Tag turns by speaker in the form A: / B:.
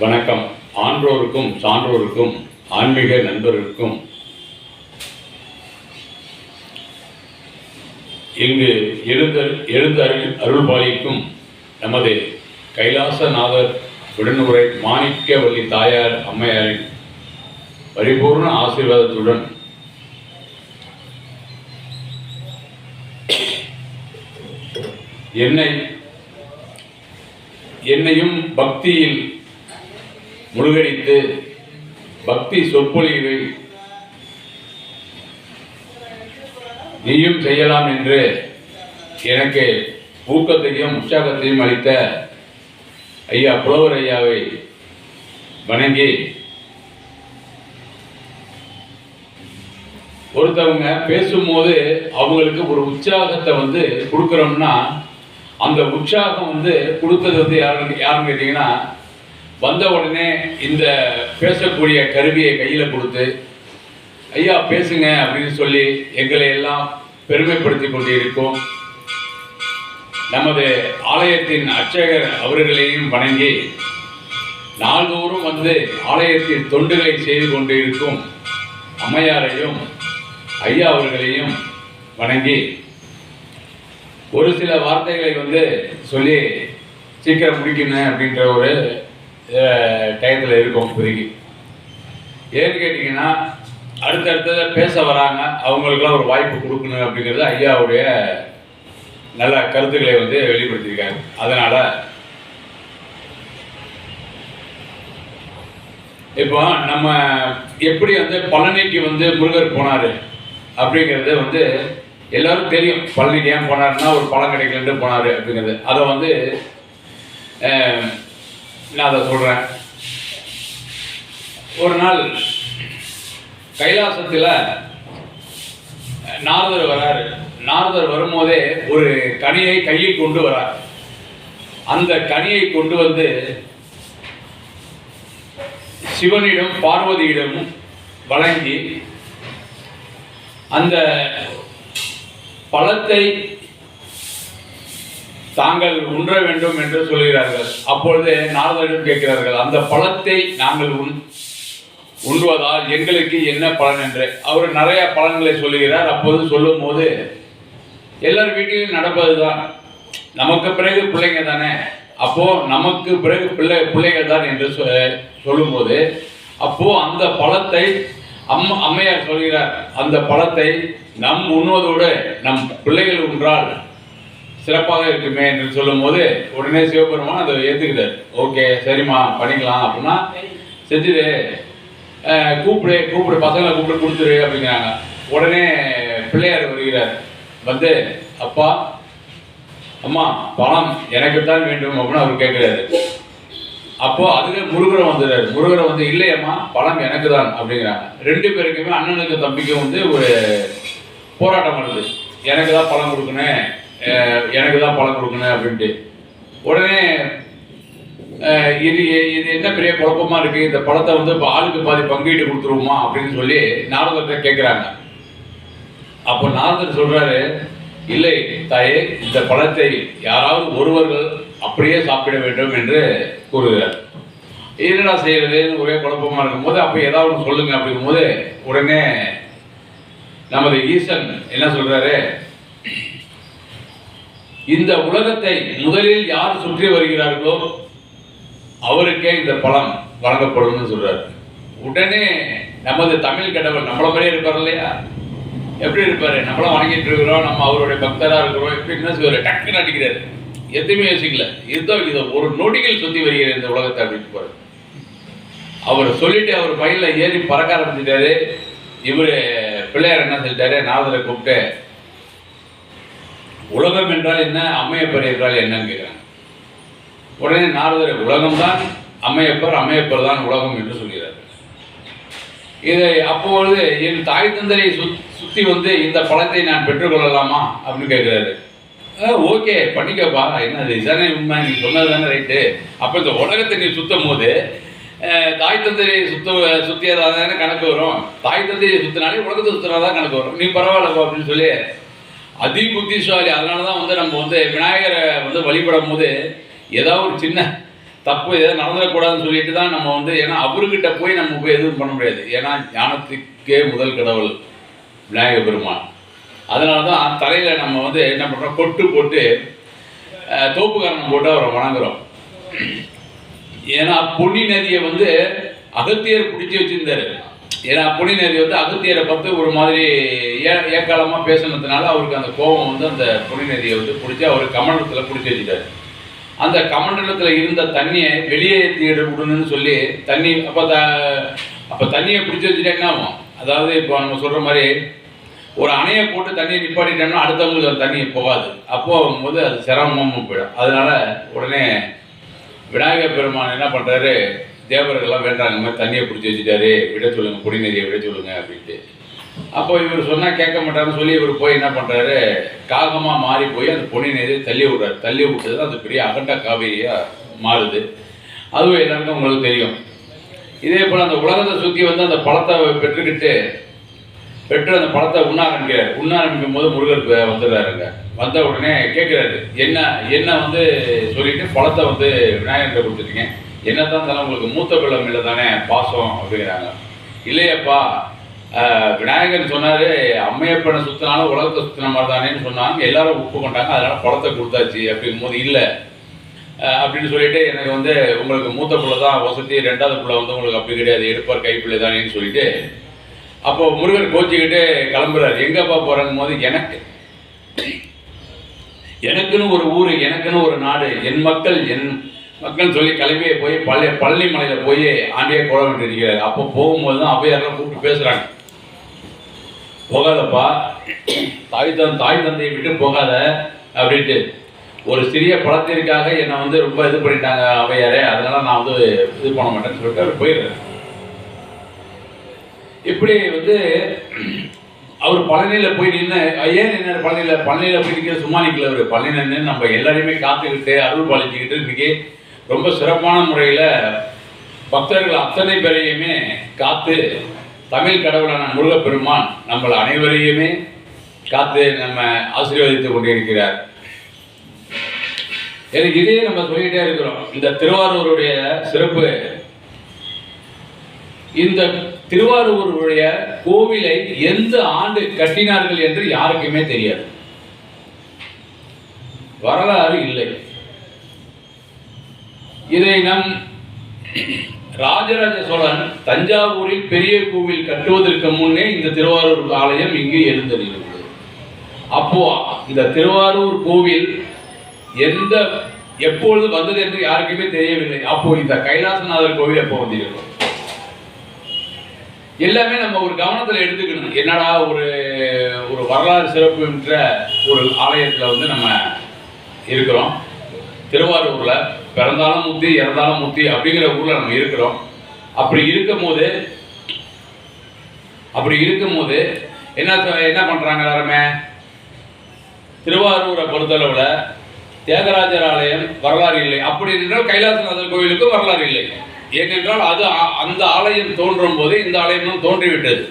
A: வணக்கம். ஆன்றோருக்கும் சான்றோருக்கும் ஆன்மீக நண்பர்களுக்கும் இங்கு எழுந்த அருள்பாலிக்கும் நமது கைலாசநாதர் உடனுரை மாணிக்கவல்லி தாயார் அம்மையாரின் பரிபூர்ண ஆசீர்வாதத்துடன் என்னையும் பக்தியில் முழுகடித்து பக்தி சொற்பொழிவை நீயும் செய்யலாம் என்று எனக்கு ஊக்கத்தையும் உற்சாகத்தையும் அளித்த ஐயா புலவர் ஐயாவை வணங்கி, ஒருத்தவங்க பேசும்போது அவங்களுக்கு ஒரு உற்சாகத்தை கொடுக்குறோம்னா அந்த உற்சாகம் கொடுத்தது யாருன்னு கேட்டிங்கன்னா, வந்த உடனே இந்த பேசக்கூடிய கருவியை கையில் கொடுத்து ஐயா பேசுங்க அப்படின்னு சொல்லி எங்களை எல்லாம் பெருமைப்படுத்தி கொண்டு இருக்கோம். நமது ஆலயத்தின் அர்ச்சகர் அவர்களையும் வணங்கி, நாள்தோறும் ஆலயத்தில் தொண்டுகளை செய்து கொண்டு இருக்கும் அம்மையாரையும் ஐயா அவர்களையும் வணங்கி ஒரு சில வார்த்தைகளை சொல்லி சீக்கிரம் முடிக்கணும் அப்படின்ற ஒரு டயத்தில் இருக்கும். இப்போதைக்கு ஏன்னு கேட்டிங்கன்னா, அடுத்தடுத்தத பேச வராங்க, அவங்களுக்கெல்லாம் ஒரு வாய்ப்பு கொடுக்கணும் அப்படிங்கிறது ஐயாவுடைய நல்ல கருத்துக்களை வெளிப்படுத்தியிருக்காங்க. அதனால் இப்போ நம்ம எப்படி பழனிக்கு முருகர் போனார் அப்படிங்கிறது எல்லாரும் தெரியும். பழனிக்கு ஏன் போனாருன்னா ஒரு பழம் கிடைக்கலன்ட்டு போனார் அப்படிங்கிறது. அதை நான் அதை சொல்கிறேன். ஒரு நாள் கைலாசத்தில் நாரதர் வராரு. நாரதர் வரும்போதே ஒரு கனியை கையில் கொண்டு வரார். அந்த கனியை கொண்டு சிவனிடம் பார்வதியிடமும் வழங்கி அந்த பழத்தை தாங்கள் உண்ண வேண்டும் என்று சொல்கிறார்கள். அப்பொழுது நாரதரிடம் கேட்கிறார்கள், அந்த பழத்தை நாங்கள் உண்ணுவதால் எங்களுக்கு என்ன பலன் என்று. அவர் நிறைய பலன்களை சொல்லுகிறார். அப்போது சொல்லும் போது எல்லார் வீட்டிலும் நடப்பது தான், நமக்கு பிறகு பிள்ளைங்க தானே, அப்போ நமக்கு பிறகு பிள்ளைகள் தான் என்று சொல்லும்போது, அப்போ அந்த பழத்தை அம்மையார் சொல்கிறார், அந்த பழத்தை நம் உண்ணுவதோடு நம் பிள்ளைகள் உன்றால் சிறப்பாக இருக்குமே என்று சொல்லும் போது உடனே சிவபெருமான் அதை ஏற்றுக்கிட்டார். ஓகே சரிம்மா பண்ணிக்கலாம் அப்படின்னா செஞ்சுரு, கூப்பிடு பசங்களை கூப்பிட்டு கொடுத்துரு அப்படிங்கிறாங்க. உடனே பிள்ளையார் வருகிறார். அப்பா அம்மா பழம் எனக்கு தான் வேண்டும் அப்படின்னு அவர் கேட்குறாரு. அப்போ அதுக்கு முருகரை வந்துடுறாரு. முருகரை இல்லையம்மா பழம் எனக்கு தான் அப்படிங்கிறாங்க. ரெண்டு பேருக்குமே அண்ணனுக்கு தம்பிக்கும் ஒரு போராட்டம் வருது. எனக்கு தான் பழம் கொடுக்கணும், எனக்கு தான் பழம் கொடுக்கணும் அப்படின்ட்டு. உடனே இது என்ன பெரிய குழப்பமாக இருக்குது, இந்த பழத்தை ஆளுக்கு பாதி பங்கீட்டு கொடுத்துருவோமா அப்படின்னு சொல்லி நாரதர்கிட்ட கேட்குறாங்க. அப்போ நாரதர் சொல்கிறாரு, இல்லை தாயே, இந்த பழத்தை யாராவது ஒருவர்கள் அப்படியே சாப்பிட வேண்டும் என்று கூறுகிறார். என்னடா செய்யறதுன்னு ஒரே குழப்பமாக இருக்கும்போது அப்போ ஏதாவது ஒன்று சொல்லுங்க அப்படிங்கும்போது உடனே நமது ஈசன் என்ன சொல்கிறாரு, இந்த உலகத்தை முதலில் யார் சுற்றி வருகிறார்களோ அவருக்கே இந்த பழம் வழங்கப்படும் சொல்றாரு. உடனே நமது தமிழ் கடவுள் நம்மள மாதிரியே இருப்பார் இல்லையா, எப்படி இருப்பாரு, நம்மளும் வணங்கிட்டு இருக்கிறோம், நம்ம அவருடைய பக்தராக இருக்கிறோம், எப்படி என்ன செய்வார், டக்குன்னு அடிக்கிறாரு. எதுவுமே யோசிக்கல, இதை ஒரு நொடிகள் சுற்றி வருகிற இந்த உலகத்தை அப்படின்னு போறாரு. அவர் சொல்லிட்டு அவர் பையில ஏறி பறக்க ஆரம்பிச்சிட்டாரு. இவர் பிள்ளையார் என்ன செஞ்சிட்டாரு, நாரதரை கூப்பிட்டு உலகம் என்றால் என்ன, அம்மையப்பர் என்றால் என்னன்னு கேட்குறாங்க. உடனே நாரதர் உலகம்தான் அம்மையப்பர், அம்மையப்பர் தான் உலகம் என்று சொல்கிறார். இதை அப்பொழுது என் தாய் தந்தரை சுற்றி இந்த பழத்தை நான் பெற்றுக்கொள்ளலாமா அப்படின்னு கேட்குறாரு. ஓகே பண்ணிக்கப்பா, என்ன இதுதானே உண்மை, நீ சொன்னது தானே ரைட்டு. அப்போ இந்த உலகத்தை நீ சுற்றும் போது தாய் தந்தரை சுற்றியதாக தானே கணக்கு வரும். தாய் தந்தையை சுற்றினாலே உலகத்தை சுற்றினாதான் கணக்கு வரும். நீ பரவாயில்லப்பா அப்படின்னு சொல்லி அதி புத்திசாலி. அதனால தான் நம்ம விநாயகரை வழிபடும் போது ஏதாவது ஒரு சின்ன தப்பு எதாவது நடந்துடக்கூடாதுன்னு சொல்லிட்டு தான் நம்ம வந்து, ஏன்னா அவர்கிட்ட போய் நம்ம போய் எதுவும் பண்ண முடியாது. ஏன்னா ஞானத்துக்கே முதல் கடவுள் விநாயக பெருமான். அதனால தான் தலையில் நம்ம வந்து என்ன பண்ணுறோம், கொட்டு போட்டு தோப்புக்காரணம் போட்டு அவரை வணங்குறோம். ஏன்னா பொன்னி நதியை வந்து அகத்தியர் பிடிச்சி வச்சிருந்தாரு. ஏன்னா பொன்னி நதி வந்து அகத்தியரை பார்த்து ஒரு மாதிரி ஏக்காலமாக பேசினதுனால அவருக்கு அந்த கோபம் வந்து அந்த பொன்னி நதியை வந்து பிடிச்சி அவர் கமண்டலத்தில் பிடிச்சி வச்சுட்டாரு. அந்த கமண்டலத்தில் இருந்த தண்ணியை வெளியே விடணும்னு சொல்லி தண்ணி அப்போ தண்ணியை பிடிச்சி வச்சுட்டா என்ன ஆகும்? அதாவது இப்போ நம்ம சொல்கிற மாதிரி ஒரு அணையை போட்டு தண்ணியை நிப்பாட்டிட்டோம்னா அடுத்தவங்களுக்கு அந்த தண்ணி போகாது. அப்போது போது அது சிரமமாக போயிடும். அதனால உடனே விநாயகர் பெருமான் என்ன பண்ணுறாரு, தேவர்கள்லாம் வேண்டாங்க, இந்த மாதிரி தண்ணியை பிடிச்சி வச்சுட்டாரு, விட சொல்லுங்கள், பொடி நதியை விட சொல்லுங்க அப்படின்ட்டு. அப்போ இவர் சொன்னால் கேட்க மாட்டாருன்னு சொல்லி இவர் போய் என்ன பண்ணுறாரு, காகமாக மாறி போய் அந்த பொன்னி நதியை தள்ளி விடுறாரு. தள்ளி விட்டது அது பெரிய அகண்ட காவேரியாக மாறுது. அதுவும் எல்லாருக்கும் உங்களுக்கு தெரியும். இதே போல் அந்த உலகத்தை சுற்றி வந்து அந்த பழத்தை பெற்று அந்த பழத்தை உண்ண ஆரம்பிக்கும் போது முருகர் வந்துடுறாருங்க. வந்த உடனே கேட்குறாரு, என்ன வந்து சொல்லிட்டு பழத்தை வந்து விநாயகர்கிட்ட கொடுத்துட்டீங்க, என்னத்தான் தானே உங்களுக்கு மூத்த பிள்ளை மேலே தானே பாசம் அப்படிங்கிறாங்க. இல்லையப்பா, விநாயகர் சொன்னார் அம்மையப்பனை சுற்றினாலும் உலகத்தை சுற்றின மாதிரி தானேன்னு சொன்னாங்க. எல்லாரும் ஒப்புக்கொண்டாங்க, அதனால் பழத்தை கொடுத்தாச்சு அப்படிங்கும்போது இல்லை அப்படின்னு சொல்லிட்டு எனக்கு வந்து உங்களுக்கு மூத்த பிள்ளை தான் வசதி, ரெண்டாவது பிள்ளை வந்து உங்களுக்கு அப்படி கிடையாது, எடுப்பார் கைப்பிள்ளை தானேன்னு சொல்லிட்டு அப்போ முருகர் கோச்சிக்கிட்டு கிளம்புறாரு. எங்கப்பா போறாங்கும் போது எனக்குன்னு ஒரு ஊர், எனக்குன்னு ஒரு நாடு, என் மக்கள் சொல்லி கிளம்பியே போய் பழனி மலையில் போய் ஆண்டியை கோல வேண்டியிருக்கிறார். அப்போ போகும்போது தான் அவையாரெல்லாம் கூப்பிட்டு பேசுகிறாங்க, போகாதப்பா, தாய் தந்தையை விட்டு போகாத அப்படின்ட்டு. ஒரு சிறிய பழத்திற்காக என்னை வந்து ரொம்ப இது பண்ணிட்டாங்க அவையாரே, அதனால நான் வந்து இது பண்ண மாட்டேன்னு சொல்லிட்டு அவர் போயிடுறாரு. இப்படி வந்து அவர் பழனியில் போய் நின்று, ஏன் என்ன பழனியில் போய் நிற்கிற சும்மா நிற்கல, அவர் பழனியில் நின்று நம்ம எல்லாரையுமே காத்துக்கிட்டு அருள் பாலிச்சுக்கிட்டு இன்னைக்கு ரொம்ப சிறப்பான முறையில் பக்தர்கள் அத்தனை பேரையுமே காத்து தமிழ் கடவுளான முருகப்பெருமான் நம்மளை அனைவரையுமே காத்து நம்ம ஆசீர்வதித்து கொண்டிருக்கிறார். எனக்கு இதே நம்ம சொல்லிக்கிட்டே இருக்கிறோம். இந்த திருவாரூருடைய சிறப்பு, இந்த திருவாரூருடைய கோவிலை எந்த ஆண்டு கட்டினார்கள் என்று யாருக்குமே தெரியாது, வரலாறு இல்லை. இதை நம் ராஜராஜ சோழன் தஞ்சாவூரில் பெரிய கோவில் கட்டுவதற்கு முன்னே இந்த திருவாரூர் ஆலயம் இங்கு எழுந்தருளியுள்ளது. அப்போ இந்த திருவாரூர் கோவில் எப்பொழுது வந்தது என்று யாருக்குமே தெரியவில்லை. அப்போ இந்த கைலாசநாதர் கோவில் எப்போ வந்திருக்கும், எல்லாமே நம்ம ஒரு கவனத்தில் எடுத்துக்கணும். என்னடா ஒரு வரலாறு சிறப்பு என்ற ஒரு ஆலயத்தில் வந்து நம்ம இருக்கிறோம். திருவாரூரில் பிறந்தாலும் முத்தி, இறந்தாலும் முத்தி அப்படிங்கிற ஊரில் நம்ம இருக்கிறோம். அப்படி இருக்கும்போது என்ன பண்ணுறாங்க எல்லாருமே, திருவாரூரை பொறுத்தளவில் தியாகராஜர் ஆலயம் வரலாறு இல்லை. அப்படி என்றால் கைலாசநாதர் கோவிலுக்கும் வரலாறு இல்லை. ஏனென்றால் அது அந்த ஆலயம் தோன்றும் போது இந்த ஆலயமும் தோன்றிவிட்டது.